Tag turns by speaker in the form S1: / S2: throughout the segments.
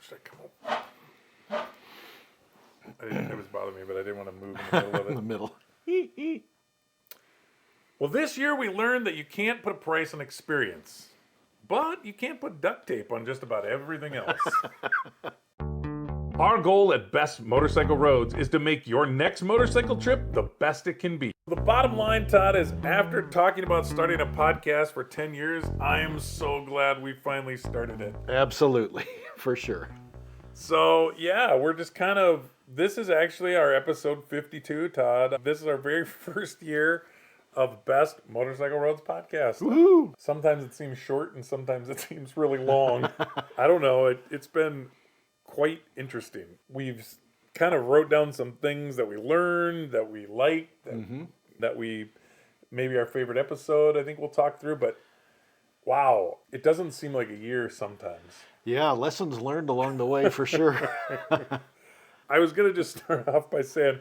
S1: Should I come up? It was bothering me, but I didn't want to move in the middle of it.
S2: In the middle.
S1: Well, this year we learned that you can't put a price on experience, but you can't put duct tape on just about everything else. Our goal at Best Motorcycle Roads is to make your next motorcycle trip the best it can be. The bottom line, Todd, is after talking about starting a podcast for 10 years, I am so glad we finally started it.
S2: Absolutely, for sure.
S1: So, yeah, we're just kind of, this is actually our episode 52, Todd. This is our very first year of Best Motorcycle Roads podcast.
S2: Woohoo!
S1: Sometimes it seems short and sometimes it seems really long. I don't know. It's been quite interesting. We've kind of wrote down some things that we learned, that we liked, that we, maybe our favorite episode, I think we'll talk through. But wow, it doesn't seem like a year sometimes.
S2: Yeah, lessons learned along the way for sure.
S1: I was going to just start off by saying,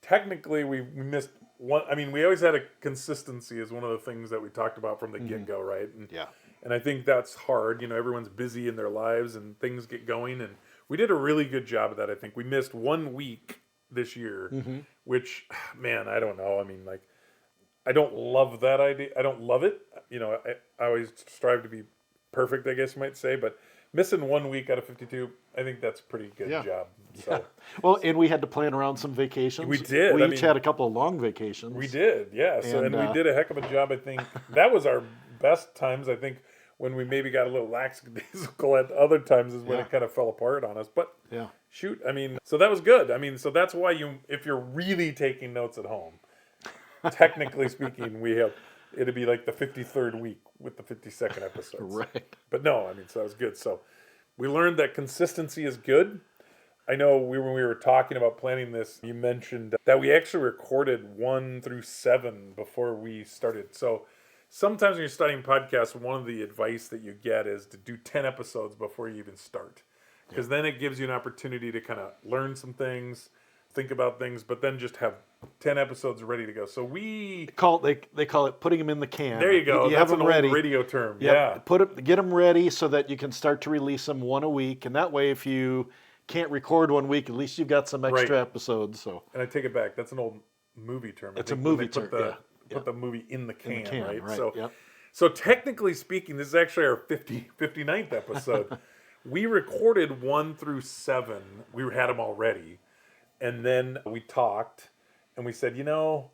S1: technically we missed one. I mean, we always had a consistency as one of the things that we talked about from the get-go, right? And,
S2: yeah.
S1: And I think that's hard. You know, everyone's busy in their lives and things get going. And we did a really good job of that, I think. We missed 1 week this year, which, man, I don't know. I mean, like, I don't love that idea. I don't love it. You know, I always strive to be perfect, I guess you might say. But missing 1 week out of 52, I think that's a pretty good job. So.
S2: Yeah. Well, and we had to plan around some vacations.
S1: We did.
S2: We each had a couple of long vacations.
S1: We did, yeah. So, and we did a heck of a job, I think. That was our best times, I think, when we maybe got a little lackadaisical at other times is when it kind of fell apart on us. But shoot, I mean, so that was good. I mean, so that's why if you're really taking notes at home, technically speaking, it'd be like the 53rd week with the 52nd episodes.
S2: Right.
S1: But no, I mean, so that was good. So we learned that consistency is good. I know when we were talking about planning this, you mentioned that we actually recorded 1 through 7 before we started. So sometimes when you're studying podcasts, one of the advice that you get is to do 10 episodes before you even start. Because then it gives you an opportunity to kind of learn some things, think about things, but then just have 10 episodes ready to go. So they
S2: call it putting them in the can.
S1: There you go.
S2: You
S1: That's
S2: have them
S1: an
S2: ready.
S1: Old radio term.
S2: Yep. Get them ready so that you can start to release them 1 a week. And that way, if you can't record 1 week, at least you've got some extra episodes. So.
S1: And I take it back. That's an old movie term.
S2: It's a movie term,
S1: Put the movie in the can, right?
S2: Right.
S1: So technically speaking, this is actually our 59th episode. We recorded 1 through 7. We had them all ready. And then we talked and we said, you know,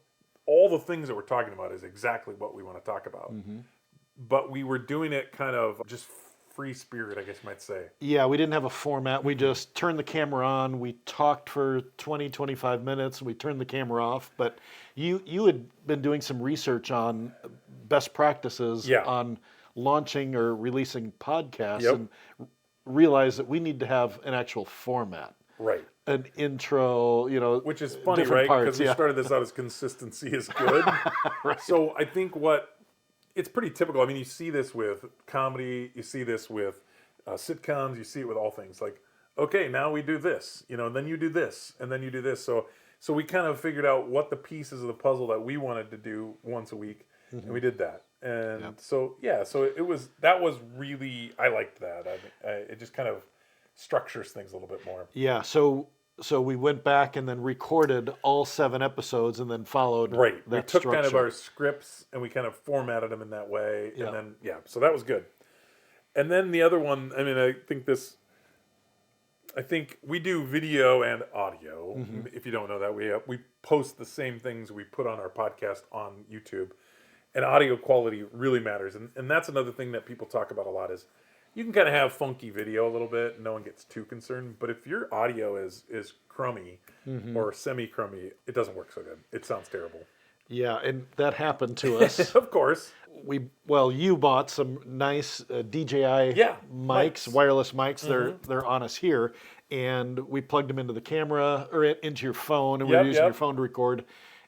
S1: all the things that we're talking about is exactly what we want to talk about. But we were doing it kind of just free spirit, I guess you might say.
S2: Yeah, we didn't have a format. We just turned the camera on. We talked for 20, 25 minutes. And we turned the camera off. But you had been doing some research on best practices on launching or releasing podcasts and realized that we need to have an actual format.
S1: Right.
S2: An intro,
S1: which is funny, right? Because we started this out as consistency is good.
S2: Right.
S1: So I think it's pretty typical. I mean, you see this with comedy, you see this with sitcoms, you see it with all things. Like, okay, now we do this, and then you do this, and then you do this. So we kind of figured out what the pieces of the puzzle that we wanted to do once a week, and we did that. And so that was really, I liked that. It just kind of structures things a little bit more.
S2: Yeah, so we went back and then recorded all 7 episodes and then followed
S1: Right.
S2: that
S1: we took
S2: structure.
S1: kind of our scripts and we kind of formatted them in that way. And then, so that was good. And then the other one, I mean, I think we do video and audio. If you don't know that, we post the same things we put on our podcast on YouTube. And audio quality really matters. And that's another thing that people talk about a lot is you can kind of have funky video a little bit. No one gets too concerned. But if your audio is crummy or semi-crummy, it doesn't work so good. It sounds terrible.
S2: Yeah, and that happened to us.
S1: Of course.
S2: You bought some nice DJI mics, wireless mics. They're on us here. And we plugged them into the camera or into your phone. And we were using your phone to record.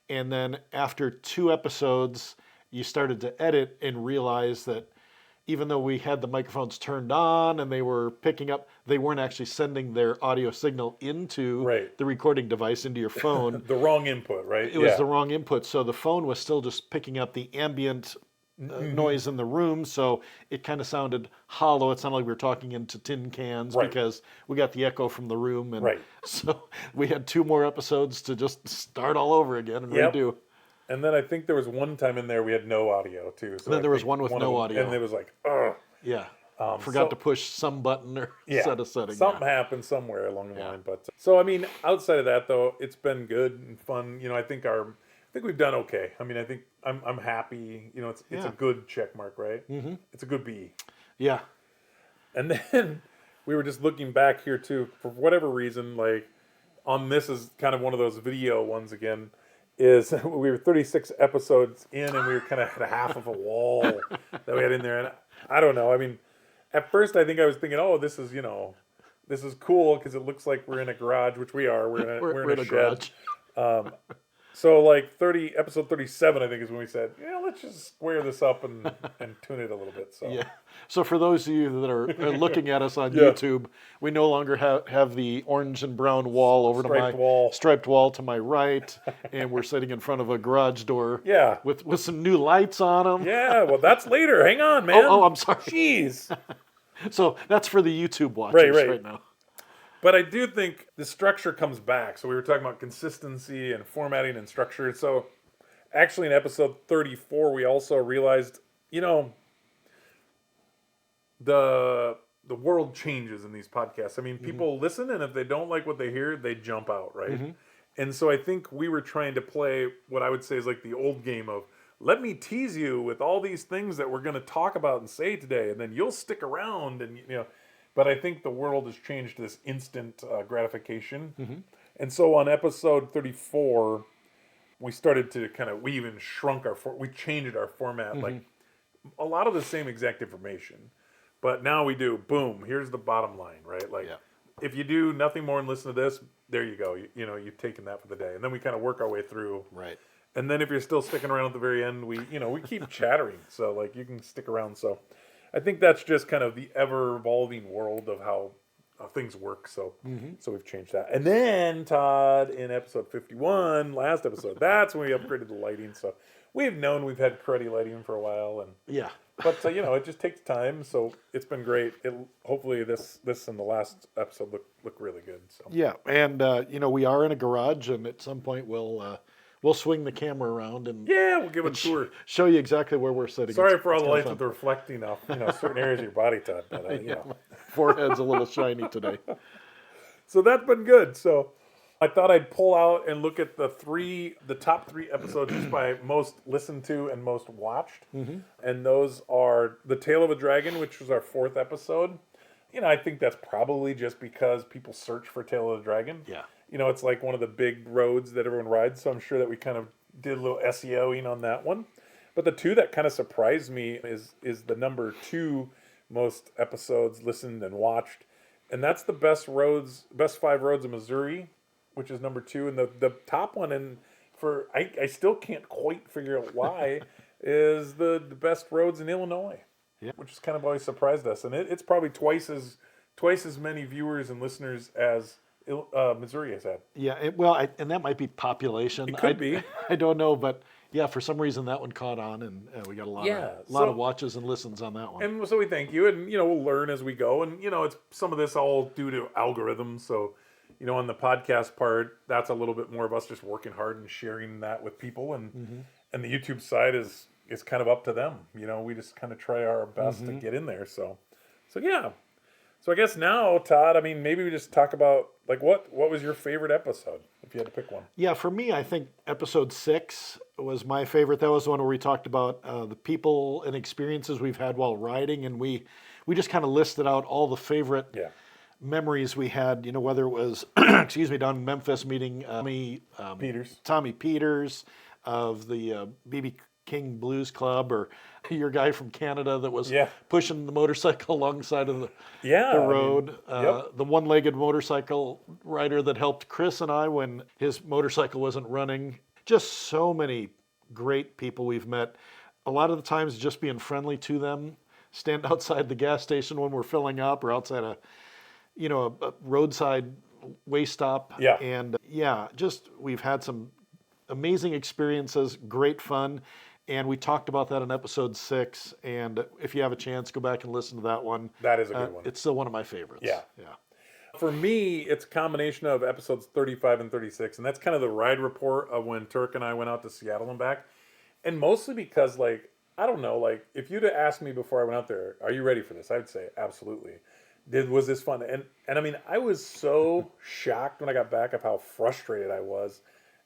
S2: And then after 2 episodes, you started to edit and realized that even though we had the microphones turned on and they were picking up, they weren't actually sending their audio signal into the recording device, into your phone.
S1: The wrong input, right?
S2: It was the wrong input. So the phone was still just picking up the ambient noise in the room, so it kind of sounded hollow. It sounded like we were talking into tin cans because we got the echo from the room, and so we had 2 more episodes to just start all over again and redo.
S1: And then I think there was one time in there we had no audio too. So
S2: then there was one with no audio,
S1: and it was like, ugh.
S2: Yeah. Forgot to push some button or set a setting.
S1: Something happened somewhere along the line. But so I mean, outside of that though, it's been good and fun. I think we've done okay. I mean, I think I'm happy. It's a good check mark, right? Mm-hmm. It's a good B.
S2: Yeah.
S1: And then we were just looking back here too, for whatever reason, like on this is kind of one of those video ones again. Is we were 36 episodes in and we were kind of at half of a wall that we had in there, and I don't know. I mean, at first I think I was thinking, oh, this is cool because it looks like we're in a garage, which we are. We're in a shed. So like episode 37, I think is when we said, let's just square this up and tune it a little bit. So
S2: So for those of you that are looking at us on YouTube, we no longer have the orange and brown wall over striped wall to my right, and we're sitting in front of a garage door. With some new lights on them.
S1: Yeah, well that's later. Hang on, man.
S2: Oh, I'm sorry.
S1: Jeez.
S2: So that's for the YouTube watchers right now.
S1: But I do think the structure comes back. So we were talking about consistency and formatting and structure. So actually in episode 34, we also realized, the world changes in these podcasts. I mean, people listen, and if they don't like what they hear, they jump out, right? Mm-hmm. And so I think we were trying to play what I would say is like the old game of, let me tease you with all these things that we're going to talk about and say today, and then you'll stick around and, But I think the world has changed to this instant gratification. Mm-hmm. And so on episode 34, we started to we even shrunk we changed our format, like a lot of the same exact information. But now we do, boom, here's the bottom line, right? Like if you do nothing more than listen to this, there you go. You've taken that for the day. And then we kind of work our way through.
S2: Right.
S1: And then if you're still sticking around at the very end, we keep chattering. So like you can stick around. So I think that's just kind of the ever-evolving world of how things work. So so we've changed that. And then, Todd, in episode 51, last episode, that's when we upgraded the lighting. So we've known we've had cruddy lighting for a while. But, it just takes time. So it's been great. Hopefully this and the last episode look really good. So.
S2: Yeah, and, we are in a garage, and at some point we'll swing the camera around and
S1: we'll give a tour.
S2: Show you exactly where we're sitting.
S1: Sorry for all the lights with the reflecting off, certain areas of your body, Todd. But
S2: forehead's a little shiny today.
S1: So that's been good. So I thought I'd pull out and look at the top 3 episodes just by most listened to and most watched, and those are The Tale of a Dragon, which was our 4th episode. I think that's probably just because people search for Tale of the Dragon.
S2: Yeah.
S1: It's like one of the big roads that everyone rides, so I'm sure that we kind of did a little SEOing on that one. But the 2 that kind of surprised me is the number 2 most episodes listened and watched, and that's the best 5 roads in Missouri, which is number 2, and the top one, and I still can't quite figure out why, is the best roads in Illinois, which has kind of always surprised us, and it's probably twice as many viewers and listeners as Missouri has had.
S2: Yeah, and that might be population.
S1: It could be.
S2: I don't know, but for some reason that one caught on, and we got a lot of watches and listens on that one.
S1: And so we thank you, and we'll learn as we go, and it's some of this all due to algorithms. So, on the podcast part, that's a little bit more of us just working hard and sharing that with people, and the YouTube side is kind of up to them. We just kind of try our best to get in there. So yeah. So I guess now, Todd, maybe we just talk about, like, what was your favorite episode, if you had to pick one?
S2: Yeah, for me, I think episode 6 was my favorite. That was the one where we talked about the people and experiences we've had while riding, and we just kind of listed out all the favorite memories we had, whether it was, down in Memphis meeting Tommy Peters of the BB King Blues Club, or your guy from Canada that was pushing the motorcycle alongside of the road. The one-legged motorcycle rider that helped Chris and I when his motorcycle wasn't running. Just so many great people we've met. A lot of the times just being friendly to them. Stand outside the gas station when we're filling up, or outside a roadside way stop. And just we've had some amazing experiences, great fun. And we talked about that in episode 6. And if you have a chance, go back and listen to that one.
S1: That is a good one.
S2: It's still one of my favorites.
S1: Yeah.
S2: Yeah.
S1: For me, it's a combination of episodes 35 and 36. And that's kind of the ride report of when Turk and I went out to Seattle and back. And mostly because, like, I don't know, like, if you'd have asked me before I went out there, are you ready for this? I would say, absolutely. Was this fun? And I mean, I was so shocked when I got back of how frustrated I was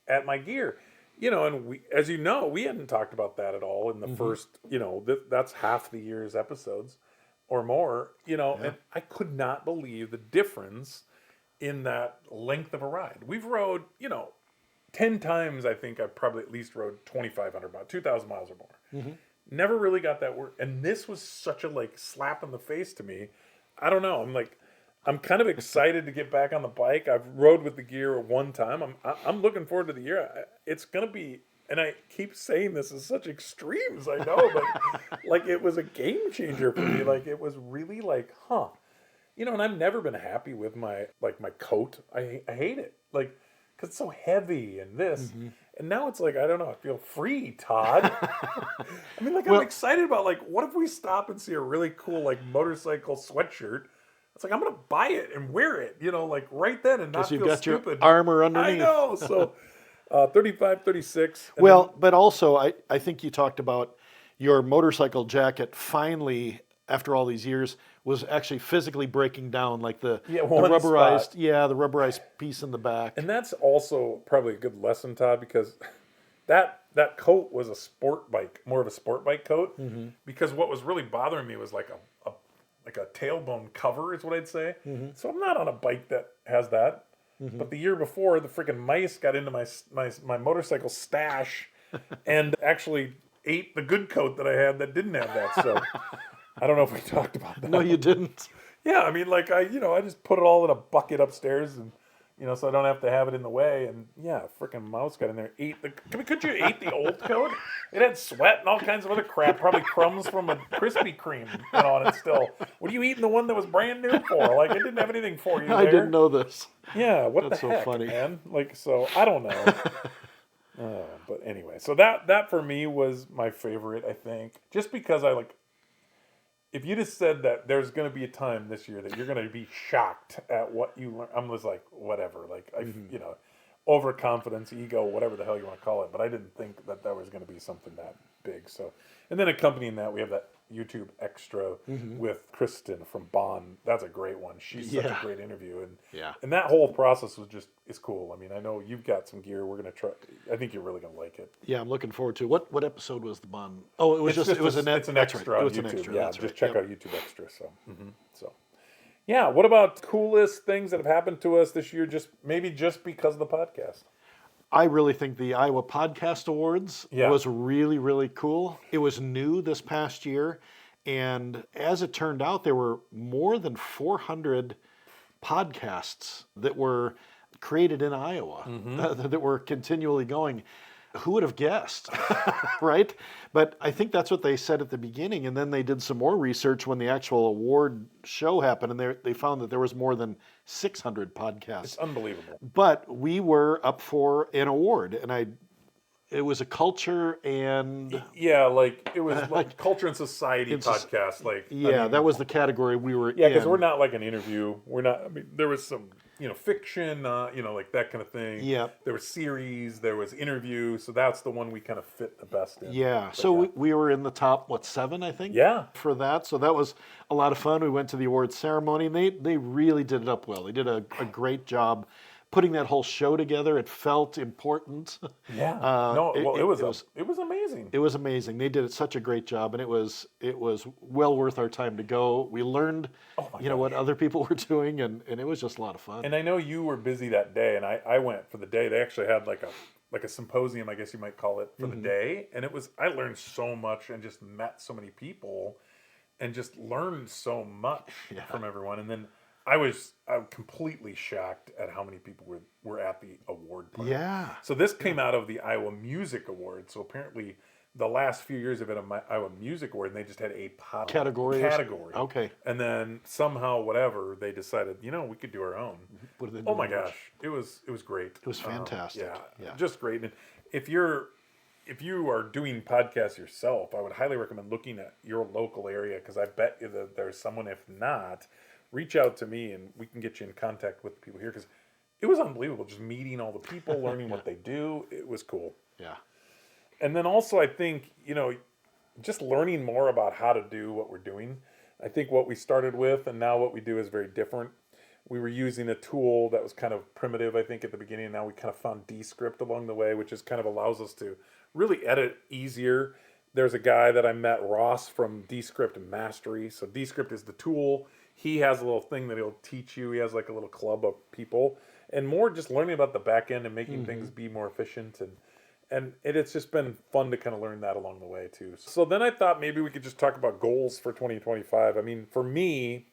S1: at my gear. You know, and we, as you know, we hadn't talked about that at all in the first, you know, that's half the year's episodes or more, you know, and I could not believe the difference in that length of a ride. We've rode, you know, 10 times, I think I've probably at least rode 2,500 miles, 2,000 miles or more. Never really got that work. And this was such a, like, slap in the face to me. I don't know. I'm kind of excited to get back on the bike. I've rode with the gear one time. I'm looking forward to the year. It's going to be, and I keep saying this is such extremes, I know, but like it was a game changer for me. Like it was really like, you know, and I've never been happy with my coat. I hate it. Like, cause it's so heavy and this. And now it's like, I don't know, I feel free, Todd. I mean, like, I'm excited about, like, what if we stop and see a really cool, like, motorcycle sweatshirt? It's like, I'm going to buy it and wear it, you know, like, right then and not feel
S2: got
S1: stupid.
S2: Your armor underneath.
S1: I know. So, 35, 36.
S2: Well, but also, I think you talked about your motorcycle jacket finally, after all these years, was actually physically breaking down, like the rubberized,
S1: spot.
S2: the rubberized piece in the back.
S1: And that's also probably a good lesson, Todd, because that coat was a sport bike, more of a sport bike coat. Because what was really bothering me was like a tailbone cover, is what I'd say. So I'm not on a bike that has that. But the year before, the freaking mice got into my motorcycle stash and actually ate the good coat that I had that didn't have that. So I don't know if we talked about that.
S2: No, you didn't.
S1: Yeah, I mean, like I just put it all in a bucket upstairs, and so I don't have to have it in the way. And yeah, freaking mouse got in there, could you eat the old coat? It had sweat and all kinds of other crap, probably crumbs from a Krispy Kreme on it. Still, what are you eating the one that was brand new for? Like it didn't have anything for you.
S2: I didn't know this.
S1: Yeah, what
S2: That's
S1: the
S2: so
S1: heck,
S2: funny.
S1: man? Like, so I don't know. But anyway, so that for me was my favorite. I think just because if you just said that there's going to be a time this year that you're going to be shocked at what you learn, I'm just like, whatever. Like, overconfidence, ego, whatever the hell you want to call it. But I didn't think that was going to be something that big. So, and then accompanying that, we have that YouTube extra with Kristen from Bonn. That's a great one. She's such a great interview. And that whole process is cool. I mean, I know you've got some gear. We're going to try. I think you're really going to like it.
S2: Yeah, I'm looking forward to it. What episode was the Bonn? Oh, it was
S1: it's an extra on
S2: It was
S1: YouTube.
S2: an extra.
S1: Yeah,
S2: that's
S1: just
S2: right.
S1: check out YouTube extra. So, yeah. What about coolest things that have happened to us this year? Just because of the podcast.
S2: I really think the Iowa Podcast Awards was really, really cool. It was new this past year. And as it turned out, there were more than 400 podcasts that were created in Iowa that were continually going. Who would have guessed, right? But I think that's what they said at the beginning. And then they did some more research when the actual award show happened. And they found that there was more than 600 podcasts.
S1: It's unbelievable.
S2: But we were up for an award. And it was a culture and...
S1: Yeah, like it was like culture and society podcast.
S2: That was the category we were in.
S1: Yeah, because we're not like an interview. We're not, I mean, there was some, fiction, like that kind of thing.
S2: Yeah.
S1: There was series, there was interview. So that's the one we kind of fit the best in.
S2: Yeah. We were in the top, 7, I think?
S1: Yeah.
S2: For that. So that was a lot of fun. We went to the awards ceremony and they really did it up well. They did a great job putting that whole show together. It felt important.
S1: Yeah. It was amazing.
S2: It was amazing. They did such a great job, and it was well worth our time to go. We learned, what other people were doing, and it was just a lot of fun.
S1: And I know you were busy that day, and I went for the day. They actually had like a symposium, I guess you might call it, for the day, and I learned so much and just met so many people, and just learned so much from everyone, and then. I'm completely shocked at how many people were at the award party.
S2: Yeah.
S1: So this came out of the Iowa Music Award. So apparently the last few years have been an Iowa Music Award, and they just had a
S2: category.
S1: Okay. And then somehow, we decided, we could do our own.
S2: Oh
S1: my gosh. It was great.
S2: It was fantastic.
S1: Just great. And if you're if you are doing podcasts yourself, I would highly recommend looking at your local area, because I bet you that there's someone. If not, reach out to me and we can get you in contact with the people here, because it was unbelievable just meeting all the people, learning what they do. It was cool.
S2: Yeah.
S1: And then also, I think, just learning more about how to do what we're doing. I think what we started with and now what we do is very different. We were using a tool that was kind of primitive, I think, at the beginning. And now we kind of found Descript along the way, which is kind of allows us to really edit easier. There's a guy that I met, Ross, from Descript Mastery. So Descript is the tool. He has a little thing that he'll teach you. He has like a little club of people, and more just learning about the back end and making things be more efficient. And it's just been fun to kind of learn that along the way too. So then I thought maybe we could just talk about goals for 2025. I mean, for me,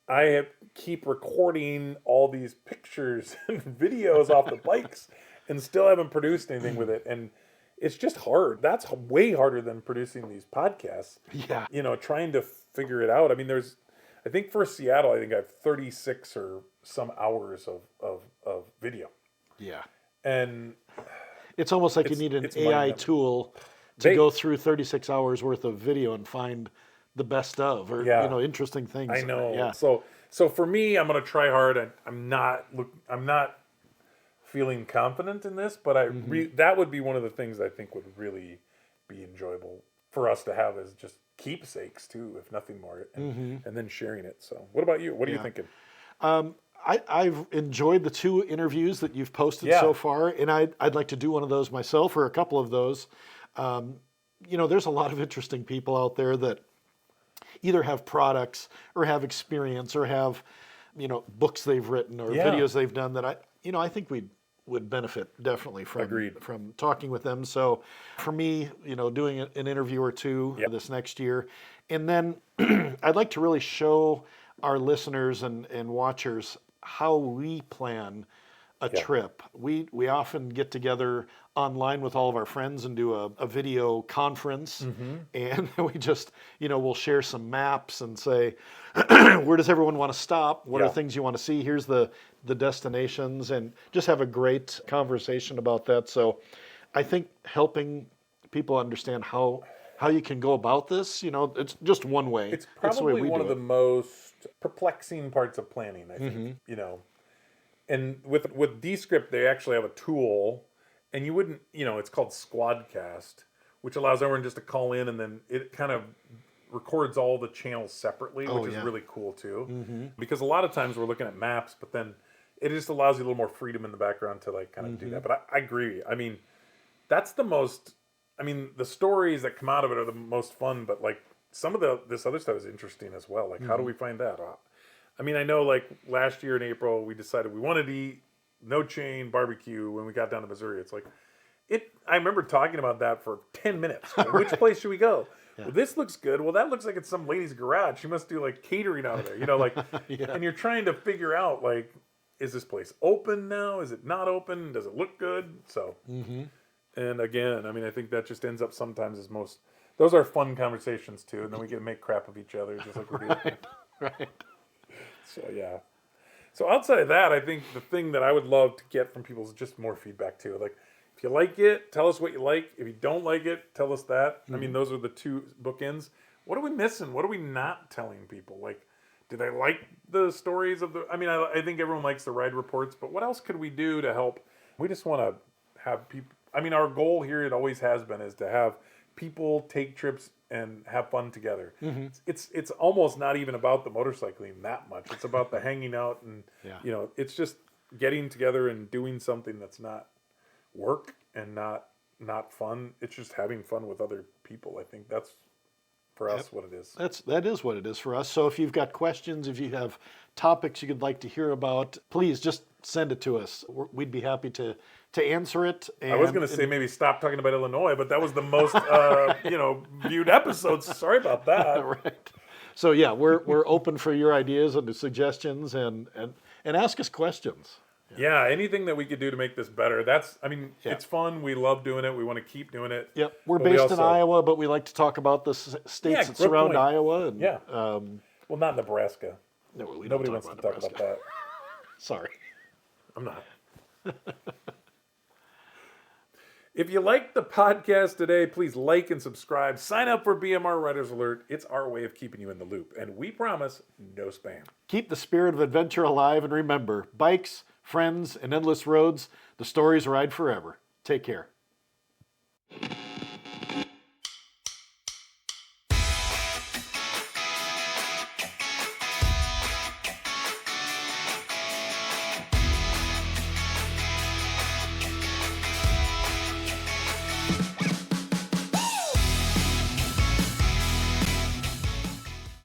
S1: I keep recording all these pictures and videos off the bikes and still haven't produced anything with it. And it's just hard. That's way harder than producing these podcasts.
S2: Yeah.
S1: Trying to figure it out. I mean, I think for Seattle, I think I have 36 or some hours of video.
S2: Yeah.
S1: And
S2: it's almost like you need an AI tool to go through 36 hours worth of video and find the best of, or interesting things.
S1: I know.
S2: Yeah.
S1: So for me, I'm going to try hard. I'm not feeling confident in this, but that would be one of the things I think would really be enjoyable for us to have as just keepsakes too, if nothing more, and then sharing it. So what about you? What are you thinking?
S2: I've enjoyed the 2 interviews that you've posted so far, and I'd like to do one of those myself, or a couple of those. There's a lot of interesting people out there that either have products or have experience or have, books they've written or videos they've done that I think we would benefit definitely from talking with them. So for me, doing an interview or 2 this next year, and then I'd like to really show our listeners and watchers how we plan a trip. We often get together online with all of our friends and do a video conference, and we just, we'll share some maps and say, where does everyone want to stop? What are things you want to see? Here's the destinations, and just have a great conversation about that. So I think helping people understand how you can go about this, it's just one way.
S1: It's probably one of the most perplexing parts of planning, I think, And with Descript, they actually have a tool, and you wouldn't, it's called Squadcast, which allows everyone just to call in, and then it kind of records all the channels separately, which is really cool too. Because a lot of times we're looking at maps, but then it just allows you a little more freedom in the background to like kind of do that. But I agree. I mean, that's the stories that come out of it are the most fun, but like some of this other stuff is interesting as well. Like, how do we find that out? I mean, I know like last year in April, we decided we wanted to eat no chain barbecue when we got down to Missouri. It's like, I remember talking about that for 10 minutes. Like, which place should we go? Well, this looks good. Well, that looks like it's some lady's garage. She must do like catering out of there, and you're trying to figure out like, is this place open now? Is it not open? Does it look good? So, and again, I mean, I think that just ends up sometimes as those are fun conversations too. And then we get to make crap of each other just like we do.
S2: Right.
S1: So, yeah. So outside of that, I think the thing that I would love to get from people is just more feedback too. Like, if you like it, tell us what you like. If you don't like it, tell us that. I mean, those are the 2 bookends. What are we missing? What are we not telling people? Like, do they like the stories of I think everyone likes the ride reports, but what else could we do to help? We just want to have people. I mean, our goal here, it always has been, is to have people take trips and have fun together. It's almost not even about the motorcycling that much. It's about the hanging out and it's just getting together and doing something that's not work and not fun. It's just having fun with other people. I think that's for us what it is.
S2: That is what it is for us. So if you've got questions, if you have topics you'd like to hear about, please just send it to us. We'd be happy to answer it.
S1: I was going to say maybe stop talking about Illinois, but that was the most viewed episodes. Sorry about that.
S2: Right. So yeah, we're open for your ideas and suggestions, and ask us questions.
S1: Yeah, anything that we could do to make this better. It's fun. We love doing it. We want to keep doing it.
S2: Yep. We're based in Iowa, but we like to talk about the states that surround Iowa. And,
S1: well, not Nebraska.
S2: No,
S1: nobody wants to talk about that.
S2: Sorry.
S1: I'm not. If you like the podcast today, please like and subscribe. Sign up for BMR Writers Alert. It's our way of keeping you in the loop. And we promise no spam.
S2: Keep the spirit of adventure alive, and remember, bikes, friends, and endless roads, the stories ride forever. Take care.